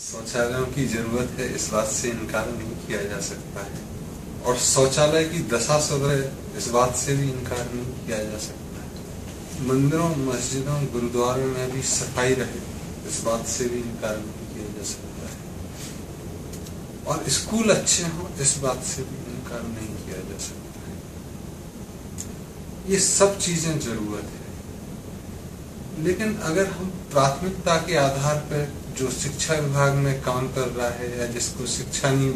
शौचालयों की जरूरत है, इस बात से इनकार नहीं किया जा सकता है, और शौचालय की दशा सुधरे, इस बात से भी इनकार नहीं किया जा सकता है। मंदिरों, मस्जिदों, गुरुद्वारों में भी सफाई रहे, इस बात से भी इनकार नहीं किया जा सकता है, और स्कूल अच्छे हों, इस बात से भी इनकार नहीं किया जा सकता है। ये सब चीजें जरूरत है, लेकिन अगर हम प्राथमिकता के आधार पर जो शिक्षा विभाग में काम कर रहा है या जिसको शिक्षा नहीं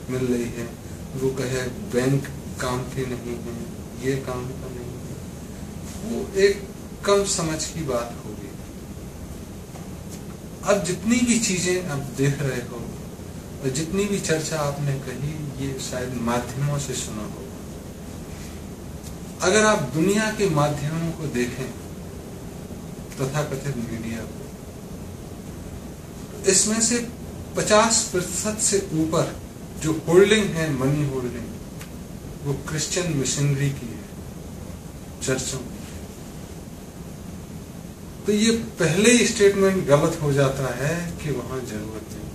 मिल रही है, वो कहे बैंक काम के नहीं है, ये काम का नहीं है, वो एक कम समझ की बात होगी। अब जितनी भी चीजें आप देख रहे हो और जितनी भी चर्चा आपने कही, ये शायद माध्यमों से सुना होगा। अगर आप दुनिया के माध्यमों को देखें, तथाकथित मीडिया को, इसमें से 50% से ऊपर जो होल्डिंग है, मनी होल्डिंग, वो क्रिश्चियन मिशनरी की है, चर्चों की। तो ये पहले ही स्टेटमेंट गलत हो जाता है कि वहां जरूरत नहीं।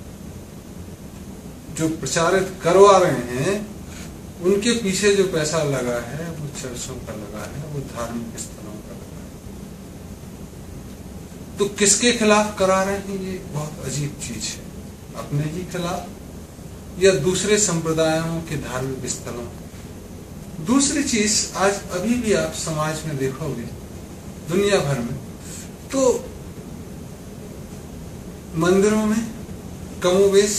जो प्रचारित करवा रहे हैं, उनके पीछे जो पैसा लगा है वो चर्चों का लगा है, वो धार्मिक स्थलों का लगा है। तो किसके खिलाफ करा रहे हैं, ये बहुत अजीब चीज है। अपने ही खिलाफ या दूसरे संप्रदायों के धार्मिक स्थलों। दूसरी चीज, आज अभी भी आप समाज में देखोगे, दुनिया भर में, तो मंदिरों में कमोबेश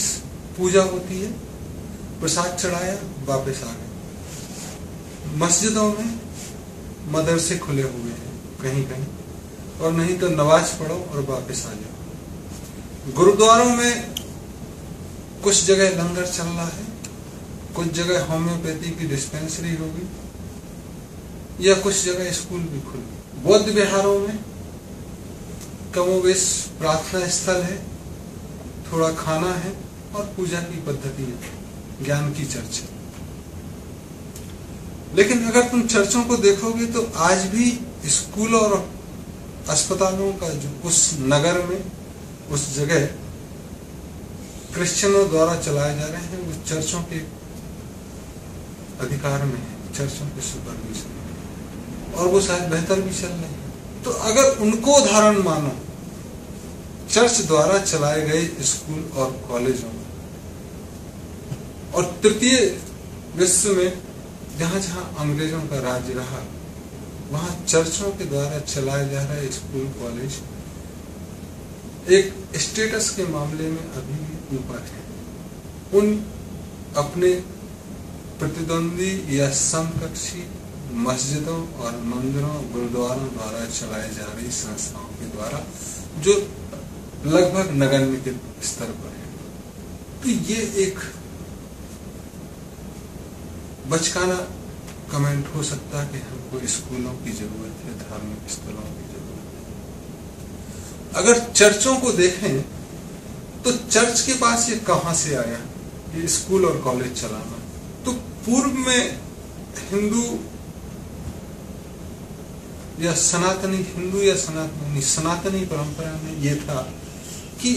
पूजा होती है, प्रसाद चढ़ाया, वापस आ गए। मस्जिदों में मदरसे खुले हुए हैं कहीं कहीं, और नहीं तो नमाज पढ़ो और वापस आ जाओ। गुरुद्वारों में कुछ जगह लंगर चल रहा है, कुछ जगह होम्योपैथी की डिस्पेंसरी होगी, या कुछ जगह स्कूल भी खुले। बौद्ध विहारों में कमोबेश प्रार्थना स्थल है, थोड़ा खाना है और पूजा की पद्धति है, ज्ञान की चर्चा। लेकिन अगर तुम चर्चों को देखोगे तो आज भी स्कूलों और अस्पतालों का जो उस नगर में, उस जगह क्रिश्चियनों द्वारा चलाए जा रहे हैं, वो चर्चों के अधिकार में है, चर्चों के सुपरविजन में, और वो शायद बेहतर भी चल रहे हैं। तो अगर उनको उदाहरण मानो, चर्च द्वारा चलाए गए स्कूल और कॉलेजों में, और तृतीय विश्व में जहां जहां अंग्रेजों का राज्य रहा, वहां चर्चों के द्वारा चलाए जा रहे स्कूल कॉलेज एक स्टेटस के मामले में अभी भी ऊपर है उन अपने प्रतिद्वंदी या समकक्षी मस्जिदों और मंदिरों, गुरुद्वारों द्वारा चलाई जा रही संस्थाओं के द्वारा, जो लगभग नगण्य के स्तर पर है। तो ये एक बचकाना कमेंट हो सकता है कि हमको स्कूलों की जरूरत है, धार्मिक स्थलों की जरूरत है। अगर चर्चों को देखें तो चर्च के पास ये कहां से आया, ये स्कूल और कॉलेज चलाना? तो पूर्व में हिंदू या सनातनी परंपरा में ये था कि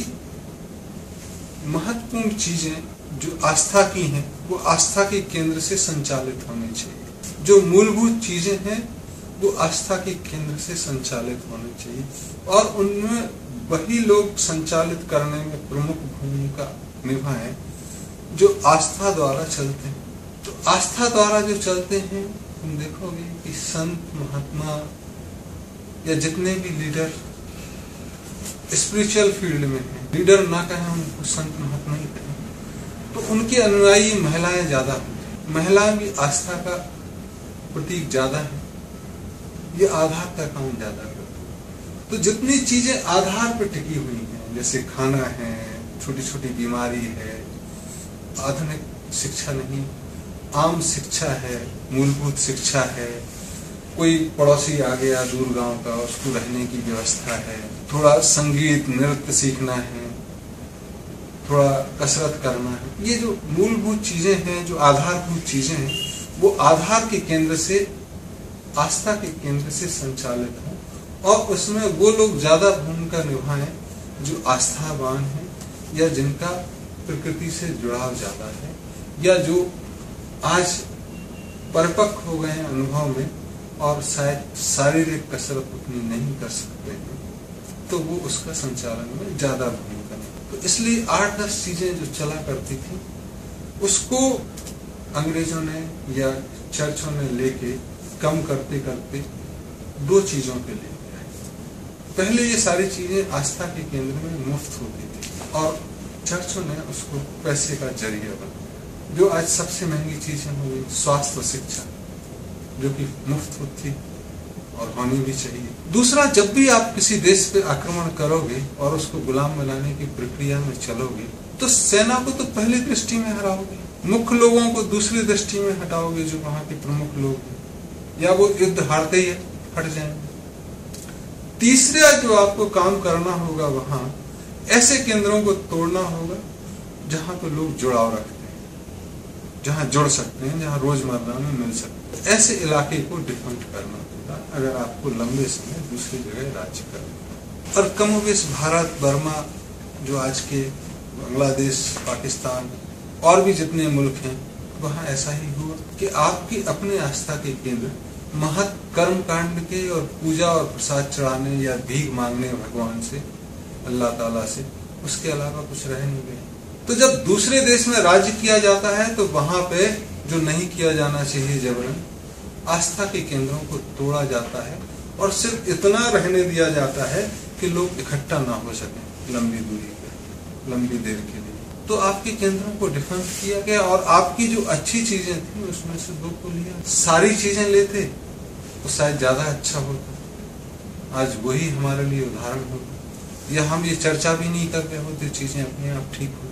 महत्वपूर्ण चीजें जो आस्था की हैं, वो आस्था के केंद्र से संचालित होनी चाहिए। जो मूलभूत चीजें हैं, वो आस्था के केंद्र से संचालित होनी चाहिए, और उनमें वही लोग संचालित करने में प्रमुख भूमिका निभाएं जो आस्था द्वारा चलते हैं। तो आस्था द्वारा जो चलते हैं, तुम देखोगे कि संत, महात्मा या जितने भी लीडर स्पिरिचुअल फील्ड में हैं, लीडर ना कहें उनको, संत महात्मा ही कहें, तो उनके अनुयायी महिलाएं ज्यादा होती। महिलाएं भी आस्था का प्रतीक ज्यादा है, ये आधार का काम ज्यादा करती। तो जितनी चीजें आधार पर टिकी हुई हैं, जैसे खाना है, छोटी छोटी बीमारी है, आधुनिक शिक्षा नहीं, आम शिक्षा है, मूलभूत शिक्षा है, कोई पड़ोसी आ गया दूर गांव का, उसको रहने की व्यवस्था है, थोड़ा संगीत नृत्य सीखना है, थोड़ा कसरत करना है, ये जो मूलभूत चीजें हैं, जो आधारभूत चीजें हैं, वो आधार के केंद्र से, आस्था के केंद्र से संचालित हो, और उसमें वो लोग ज्यादा भूमिका निभाएं जो आस्थावान हैं, या जिनका प्रकृति से जुड़ाव ज्यादा है, या जो आज परिपक्व हो गए हैं अनुभव में और शायद शारीरिक कसरत उतनी नहीं कर सकते हैं, तो वो उसका संचालन में ज्यादा भूमिका नहीं। तो इसलिए 8-10 चीजें जो चला करती थी उसको अंग्रेजों ने या चर्चों ने लेके कम करते करते 2 चीजों के लिए आए। पहले ये सारी चीजें आस्था के केंद्र में मुफ्त होती थी और चर्चों ने उसको पैसे का जरिया बना। जो आज सबसे महंगी चीजें हो गई स्वास्थ्य और शिक्षा, जो कि मुफ्त थी और होनी भी चाहिए। दूसरा, जब भी आप किसी देश पे आक्रमण करोगे और उसको गुलाम बनाने की प्रक्रिया में चलोगे तो सेना को तो पहली दृष्टि में हराओगे, मुख्य लोगों को दूसरी दृष्टि में हटाओगे, जो वहां के प्रमुख लोग हैं, या वो युद्ध हारते ही हट जाएंगे। तीसरा जो आपको काम करना होगा, वहां ऐसे केंद्रों को तोड़ना होगा जहां पे लोग जुड़ाव रखते हैं, जहां जुड़ सकते हैं, जहां रोजमर्रा में मिल सकते हैं। ऐसे इलाके को डिफेंड करना होगा अगर आपको लंबे समय दूसरी जगह राज्य करना। और कमोबेश भारत, बर्मा, जो आज के बांग्लादेश, पाकिस्तान और भी जितने मुल्क हैं, वहां ऐसा ही हुआ कि आपकी अपने आस्था के केंद्र महत् कर्म कांड के और पूजा और प्रसाद चढ़ाने या भीख मांगने भगवान से, अल्लाह ताला से, उसके अलावा कुछ रह नहीं गए। तो जब दूसरे देश में राज्य किया जाता है तो वहां पे जो नहीं किया जाना चाहिए जबरन, आस्था के केंद्रों को तोड़ा जाता है और सिर्फ इतना रहने दिया जाता है कि लोग इकट्ठा ना हो सके लंबी दूरी पे, लंबी देर के लिए। तो आपके केंद्रों को डिफेंड किया गया और आपकी जो अच्छी चीजें थी उसमें से 2 को लिया। सारी चीजें लेते तो शायद ज्यादा अच्छा होता, आज वही हमारे लिए उदाहरण होता, या हम ये चर्चा भी नहीं कर रहे होते, चीजें अपने आप ठीक हो।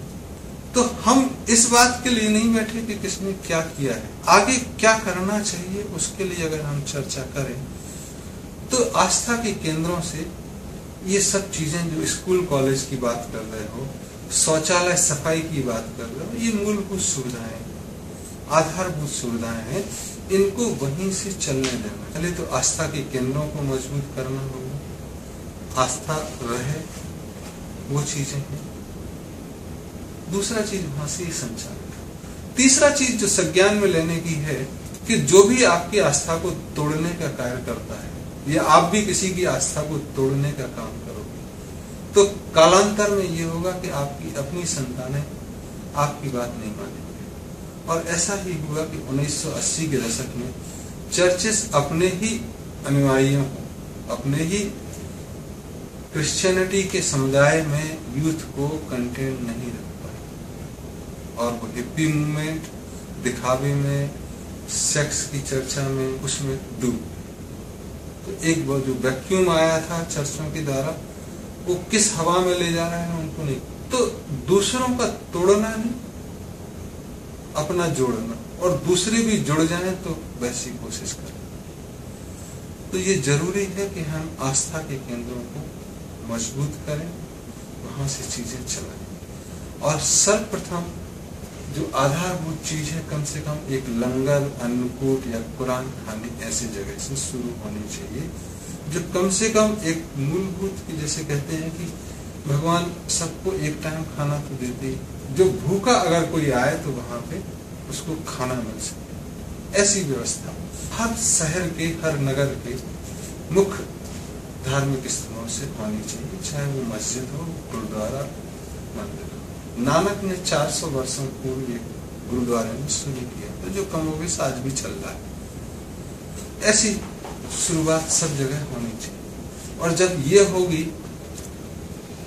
तो हम इस बात के लिए नहीं बैठे कि किसने क्या किया है, आगे क्या करना चाहिए उसके लिए अगर हम चर्चा करें तो आस्था के केंद्रों से ये सब चीजें जो स्कूल कॉलेज की बात कर रहे हो, शौचालय सफाई की बात कर रहे हो, ये मूलभूत सुविधाएं, आधारभूत सुविधाएं हैं, इनको वहीं से चलने देना। पहले तो आस्था के केंद्रों को मजबूत करना होगा, आस्था रहे, वो चीजें हैं। दूसरा चीज वहां से संचालन। तीसरा चीज जो संज्ञान में लेने की है कि जो भी आपकी आस्था को तोड़ने का कार्य करता है, या आप भी किसी की आस्था को तोड़ने का काम करोगे, तो कालांतर में ये होगा कि आपकी अपनी संतानें आपकी बात नहीं मानेंगे। और ऐसा ही हुआ कि 1980 के दशक में चर्चेस अपने ही अनुयायियों को, अपने ही क्रिश्चियनिटी के समुदाय में यूथ को कंटेन नहीं रख पाए और वो हिप्पी मूवमेंट, दिखावे में, सेक्स की चर्चा में, उसमें डूब। तो एक वो जो वैक्यूम आया था चर्चों के द्वारा, वो किस हवा में ले जा रहे हैं उनको नहीं। तो दूसरों का तोड़ना नहीं, अपना जोड़ना, और दूसरे भी जुड़ जाएं तो वैसी कोशिश करें। तो ये जरूरी है कि हम आस्था के केंद्रों को मजबूत करें, वहां से चीजें चलाएं। और सर्वप्रथम जो आधारभूत चीज है, कम से कम एक लंगर, अन्नकूट या कुरान खाने ऐसी जगह से शुरू होनी चाहिए, जो कम से कम एक मूलभूत की, जैसे कहते हैं कि भगवान सबको एक टाइम खाना तो देते ही, जो भूखा अगर कोई आए तो वहां पे उसको खाना मिल सके, ऐसी व्यवस्था हर शहर के, हर नगर के मुख्य धार्मिक स्थलों से होनी चाहिए, चाहे वो मस्जिद हो, गुरुद्वारा, मंदिर हो। नानक ने 400 वर्षों पूर्व गुरुद्वारे में शुरू किया था, जो कमोबेश आज भी चल रहा है। ऐसी शुरुआत सब जगह होनी चाहिए। और जब ये होगी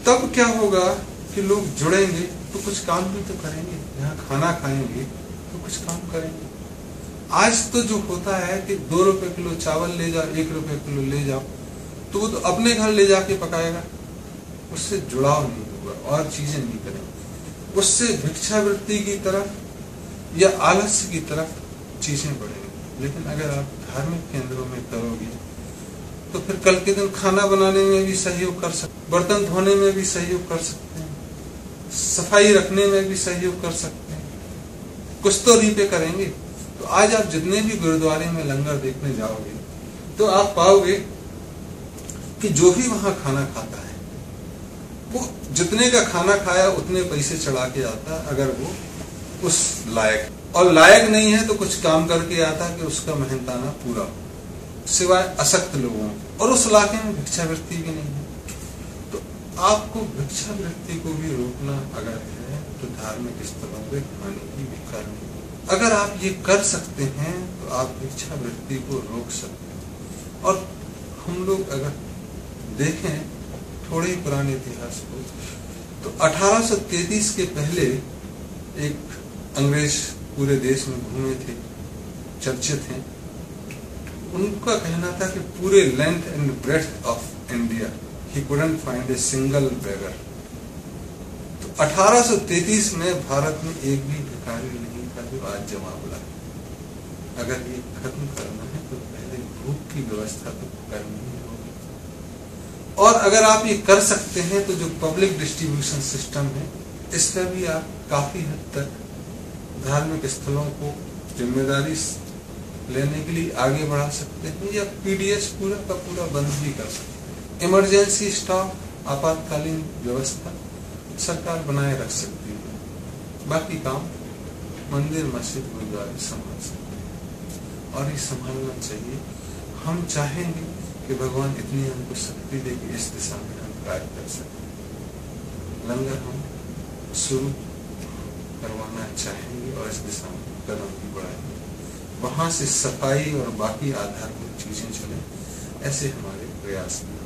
तब क्या होगा कि लोग जुड़ेंगे तो कुछ काम भी तो करेंगे, यहाँ खाना खाएंगे तो कुछ काम करेंगे। आज तो जो होता है कि 2 रुपए किलो चावल ले जाओ, 1 रुपए किलो ले जाओ, तो वो तो अपने घर ले जाके पकाएगा, उससे जुड़ाव नहीं होगा और चीजें नहीं करेंगे, उससे भिक्षावृत्ति की तरफ या आलस्य की तरफ चीजें बढ़ेंगी। लेकिन अगर आप धार्मिक केंद्रों में करोगे तो फिर कल के दिन खाना बनाने में भी सहयोग कर सकते, बर्तन धोने में भी सहयोग कर सकते हैं, सफाई रखने में भी सहयोग कर सकते हैं, कुछ तो रीपे करेंगे। तो आज आप जितने भी गुरुद्वारे में लंगर देखने जाओगे तो आप पाओगे कि जो भी वहां खाना खाता है वो जितने का खाना खाया उतने पैसे चढ़ा के आता, अगर वो उस लायक, और लायक नहीं है तो कुछ काम करके आता कि उसका मेहनताना पूरा हो, सिवाय असक्त लोगों, और उस इलाके में भिक्षावृत्ति भी नहीं है। तो आपको भिक्षावृत्ति को भी रोकना अगर है तो धार्मिक स्थलों पे खाने की भी करनी। अगर आप ये कर सकते हैं तो आप भिक्षावृत्ति को रोक सकते हैं। और हम लोग अगर देखें थोड़े ही पुराने इतिहास को, तो 1833 के पहले एक अंग्रेज पूरे देश में घूमे थे, चर्चित हैं। उनका कहना था कि पूरे length and breadth of India he couldn't find a single beggar. तो 1833 में भारत में एक भी भिखारी नहीं था जो आज जमा बुला। अगर ये खत्म करना है तो पहले भूख की व्यवस्था तो करनी ही होगी। और अगर आप ये कर सकते हैं तो जो पब्लिक डिस्ट्रीब्यूशन सिस्टम है, इसका भी आप काफी हद तक धार्मिक स्थलों को जिम्मेदारी लेने के लिए आगे बढ़ा सकते हैं, या पीडीएस पूरा का पूरा बंद भी कर सकते हैं। इमरजेंसी स्टॉक, आपातकालीन व्यवस्था सरकार बनाए रख सकती है, बाकी काम मंदिर मस्जिद गुरुद्वारे संभाल सकते हैं। और ये संभालना चाहिए। हम चाहेंगे कि भगवान इतनी हमको शक्ति दे कि इस दिशा में हम कार्य कर सकें। लंगर हम शुरू करवाना चाहेंगे और इस दिशा में कदम भी बढ़ाएंगे। वहां से सफाई और बाकी आधारभूत चीजें चले, ऐसे हमारे प्रयास में।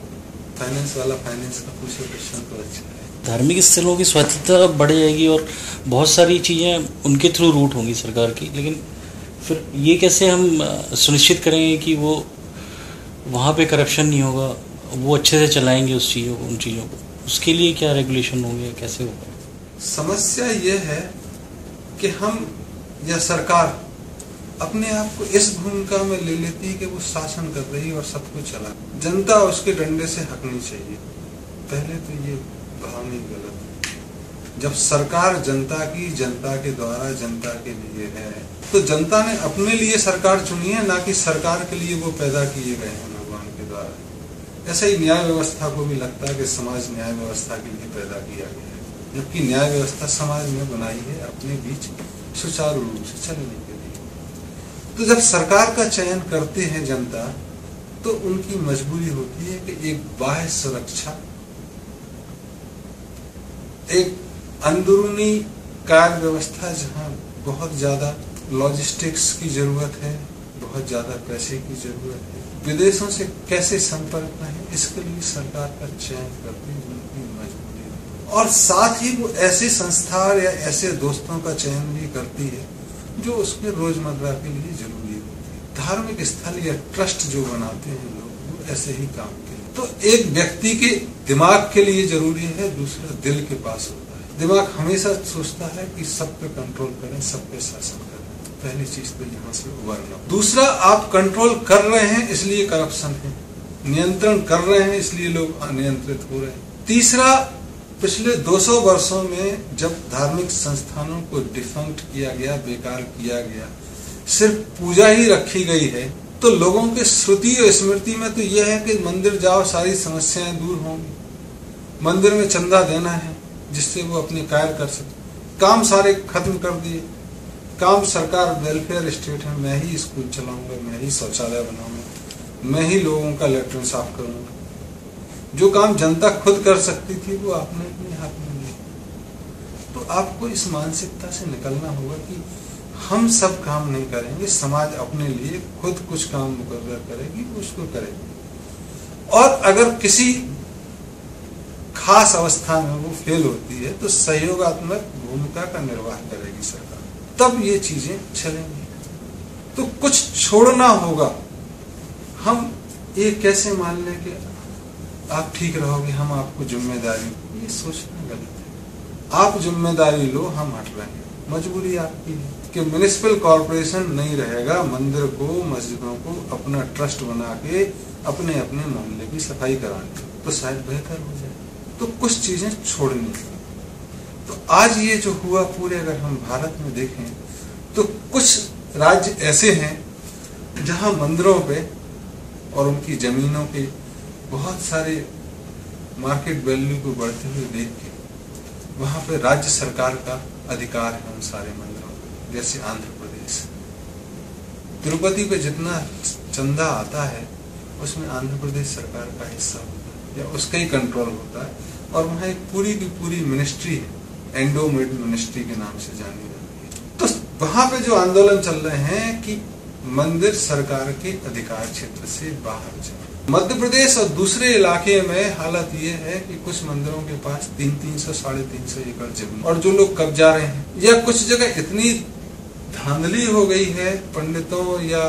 फाइनेंस वाला फाइनेंस का पूछे क्वेश्चन तो अच्छा है। धार्मिक स्थलों की स्वच्छता बढ़ जाएगी और बहुत सारी चीजें उनके थ्रू रूट होंगी सरकार की, लेकिन फिर ये कैसे हम सुनिश्चित करेंगे कि वो वहाँ पे करप्शन नहीं होगा, वो अच्छे से चलाएंगे उस चीज़ों को, उन चीज़ों को? उसके लिए क्या रेगुलेशन होंगे, कैसे होगा? समस्या ये है कि हम या सरकार अपने आप को इस भूमिका में ले लेती है कि वो शासन कर रही है और सब कुछ चला, जनता उसके डंडे से हकनी चाहिए। पहले तो ये भावना गलत है। जब सरकार जनता की, जनता के द्वारा, जनता के लिए है, तो जनता ने अपने लिए सरकार चुनी है, ना कि सरकार के लिए वो पैदा किए गए हैं भगवान के द्वारा। ऐसा ही न्याय व्यवस्था को भी लगता है कि समाज न्याय व्यवस्था के लिए पैदा किया गया है, जबकि न्याय व्यवस्था समाज में बनाई है अपने बीच सुचारू रूप से चलने के लिए। तो जब सरकार का चयन करते हैं जनता, तो उनकी मजबूरी होती है कि एक बाह्य सुरक्षा, एक अंदरूनी कार्य व्यवस्था जहां बहुत ज्यादा लॉजिस्टिक्स की जरूरत है, बहुत ज्यादा पैसे की जरूरत है, विदेशों से कैसे संपर्क में है, इसके लिए सरकार का चयन करती है, उनकी मजबूरी है। और साथ ही वो ऐसे संस्था या ऐसे दोस्तों का चयन भी करती है जो उसके रोजमर्रा के लिए जरूरी होती है। धार्मिक स्थल या ट्रस्ट जो बनाते हैं लोग, वो ऐसे ही काम के लिए। तो एक व्यक्ति के दिमाग के लिए जरूरी है, दूसरा दिल के पास होता है। दिमाग हमेशा सोचता है कि सब पे कंट्रोल करें, सब पे शासन करें। पहली चीज तो यहाँ से उभरना। दूसरा, आप कंट्रोल कर रहे हैं इसलिए करप्शन है, नियंत्रण कर रहे हैं इसलिए लोग अनियंत्रित हो रहे हैं। तीसरा, पिछले 200 वर्षों में जब धार्मिक संस्थानों को डिफंक्ट किया गया, बेकार किया गया, सिर्फ पूजा ही रखी गई है, तो लोगों के श्रुति और स्मृति में तो यह है कि मंदिर जाओ, सारी समस्याएं दूर होंगी, मंदिर में चंदा देना है जिससे वो अपने कार्य कर सके। काम सारे खत्म कर दिए। काम सरकार वेलफेयर स्टेट है, मैं ही स्कूल चलाऊंगा, मैं ही शौचालय बनाऊंगा, मैं ही लोगों का लेटरिन साफ करूंगा। जो काम जनता खुद कर सकती थी वो आपने अपने हाथ में लिया। तो आपको इस मानसिकता से निकलना होगा कि हम सब काम नहीं करेंगे, समाज अपने लिए खुद कुछ काम मुकर्रर करेगी, उसको करेगी। और अगर किसी खास अवस्था में वो फेल होती है तो सहयोगात्मक भूमिका का निर्वाह करेगी सरकार, तब ये चीजें चलेंगी। तो कुछ छोड़ना होगा। हम ये कैसे मान लें कि आप ठीक रहोगे, हम आपको जिम्मेदारी, ये सोचना गलत है। आप जिम्मेदारी लो, हम हट रहे हैं, मजबूरी आपकी है कि म्युनिसिपल कॉर्पोरेशन नहीं रहेगा, मंदिर को, मस्जिदों को अपना ट्रस्ट बना के अपने अपने मोहल्ले की सफाई करानी, तो शायद बेहतर हो जाए। तो कुछ चीजें छोड़नी है। तो आज ये जो हुआ पूरे, अगर हम भारत में देखें तो कुछ राज्य ऐसे हैं जहां मंदिरों पे और उनकी जमीनों पे बहुत सारे मार्केट वैल्यू को बढ़ते हुए देख के वहां पे राज्य सरकार का अधिकार है उन सारे मंदिरों में। जैसे आंध्र प्रदेश, तिरुपति पे जितना चंदा आता है उसमें आंध्र प्रदेश सरकार का हिस्सा होता है या उसका ही कंट्रोल होता है, और वहां एक पूरी की पूरी मिनिस्ट्री है, एंडोमेड मिनिस्ट्री के नाम से जानी जाती है। तो वहां पे जो आंदोलन चल रहे हैं कि मंदिर सरकार के अधिकार क्षेत्र से बाहर जाए। मध्य प्रदेश और दूसरे इलाके में हालत ये है कि कुछ मंदिरों के पास 300, 350 एकड़ जमीन, और जो लोग कब्जा रहे हैं, या कुछ जगह इतनी धांधली हो गई है पंडितों या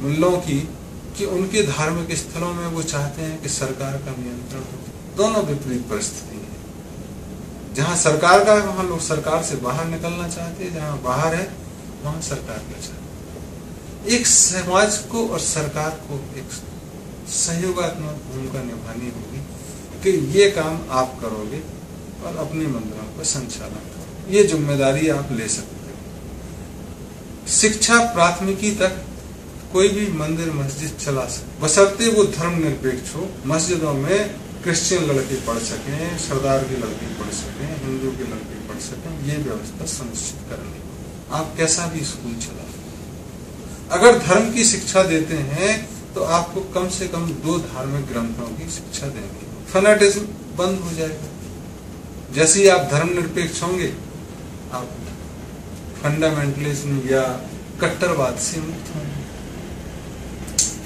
मुल्लों की कि उनके धार्मिक स्थलों में वो चाहते हैं कि सरकार का नियंत्रण हो। दोनों विपरीत परिस्थिति है। जहां सरकार का है वहां लोग सरकार से बाहर निकलना चाहते हैं, जहां बाहर है वहां सरकार का चाहते हैं। एक समाज को और सरकार को एक सहयोगात्मक भूमिका निभानी होगी कि ये काम आप करोगे और अपने मंदिरों का संचालन करोगे। ये जिम्मेदारी आप ले सकते हो। शिक्षा प्राथमिकी तक कोई भी मंदिर मस्जिद चला सकते, बशर्ते वो धर्मनिरपेक्ष हो। मस्जिदों में क्रिश्चियन लड़के पढ़ सकें, सरदार के लड़के पढ़ सकें, हिंदू के लड़के पढ़ सकें, ये व्यवस्था सुनिश्चित करनी। आप कैसा भी स्कूल चला, अगर धर्म की शिक्षा देते हैं तो आपको कम से कम 2 धार्मिक ग्रंथों की शिक्षा देंगे। फैनेटिज्म बंद हो जाएगा। जैसे ही आप धर्मनिरपेक्ष होंगे, आप फंडामेंटलिज्म या कट्टरवाद से मुक्त होंगे।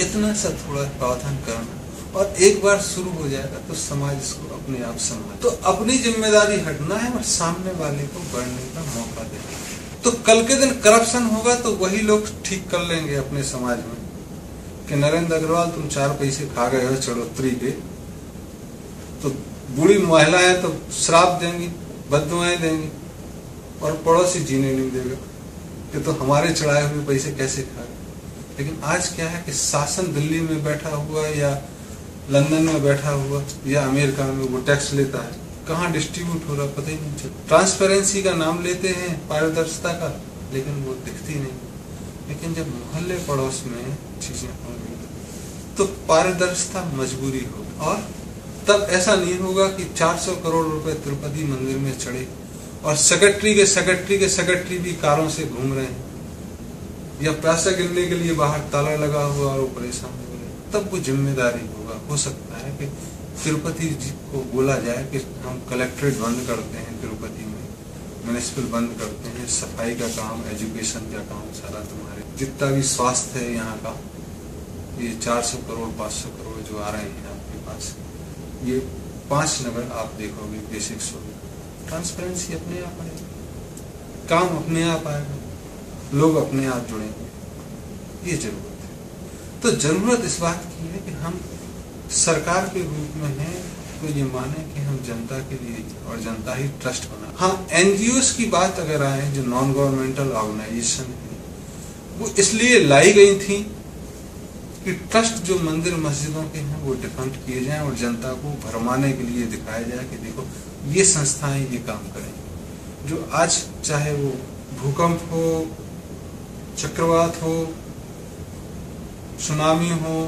इतना सा थोड़ा प्रावधान करना, और एक बार शुरू हो जाएगा तो समाज इसको अपने आप संभाले। तो अपनी जिम्मेदारी हटना है और सामने वाले को बढ़ने का मौका देना। तो कल के दिन करप्शन होगा तो वही लोग ठीक कर लेंगे अपने समाज में कि नरेंद्र अग्रवाल तुम 4 पैसे खा गए हो चढ़ोतरी के, तो बूढ़ी महिलाएं तो श्राप देंगी, बददुआएं देंगी, और पड़ोसी जीने नहीं देगा कि तो हमारे चढ़ाए हुए पैसे कैसे खा गए। लेकिन आज क्या है कि शासन दिल्ली में बैठा हुआ या लंदन में बैठा हुआ या अमेरिका में वो टैक्स लेता है, कहाँ डिस्ट्रीब्यूट हो रहा पता ही नहीं चलता। ट्रांसपेरेंसी का नाम लेते हैं, पारदर्शिता का, लेकिन वो दिखती नहीं। लेकिन जब मोहल्ले पड़ोस में चीजें होंगी तो पारदर्शिता मजबूरी होगी, और तब ऐसा नहीं होगा कि 400 करोड़ रुपए तिरुपति मंदिर में चढ़े और सेक्रेटरी भी कारों से घूम रहे हैं, या पैसा गिनने के लिए बाहर ताला लगा हुआ और वो परेशान हो रहे। तब वो जिम्मेदारी होगा। हो सकता है कि तिरुपति जी को बोला जाए कि हम कलेक्ट्रेट बंद करते हैं, तिरुपति में म्युनिसिपल बंद करते हैं, सफाई का काम, एजुकेशन का काम सारा तुम्हारे, जितना भी स्वास्थ्य है यहाँ का, ये 400 करोड़ 500 करोड़ जो आ रहे हैं आपके पास, ये 5 नगर आप देखोगे बेसिक सुविधा। ट्रांसपेरेंसी अपने आप आएगी, काम अपने आप आएगा, लोग अपने आप जुड़ेंगे। ये जरूरत है। तो जरूरत इस बात की है कि हम सरकार के रूप में हैं तो ये माने कि हम जनता के लिए और जनता ही ट्रस्ट बना। हाँ, एनजीओस की बात अगर आए, जो नॉन गवर्नमेंटल ऑर्गेनाइजेशन है, वो इसलिए लाई गई थी कि ट्रस्ट जो मंदिर मस्जिदों के हैं वो डिफंड किए जाएं और जनता को भरमाने के लिए दिखाया जाए कि देखो ये संस्थाएं ये काम करेंगी। जो आज चाहे वो भूकंप हो, चक्रवात हो, सुनामी हो,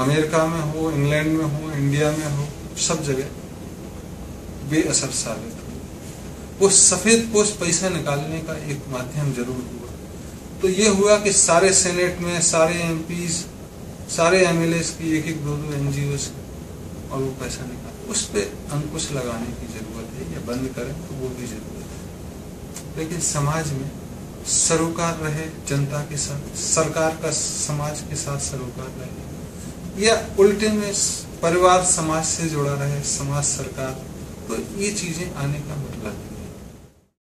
अमेरिका में हो, इंग्लैंड में हो, इंडिया में हो, सब जगह बेअसर साबित हुई। वो सफेद पोश पैसा निकालने का एक माध्यम जरूर हुआ। तो ये हुआ कि सारे सेनेट में सारे एमपीज, सारे एमएलए की 1-2 एनजीओ और वो पैसा निकाल, उस पर अंकुश लगाने की जरूरत है, या बंद करें तो वो भी जरूरत है। लेकिन समाज में सरोकार रहे जनता के साथ, सरकार का समाज के साथ सरोकार रहे, या उल्टे में परिवार समाज से जुड़ा रहे, समाज सरकार, तो ये चीजें आने का मतलब है।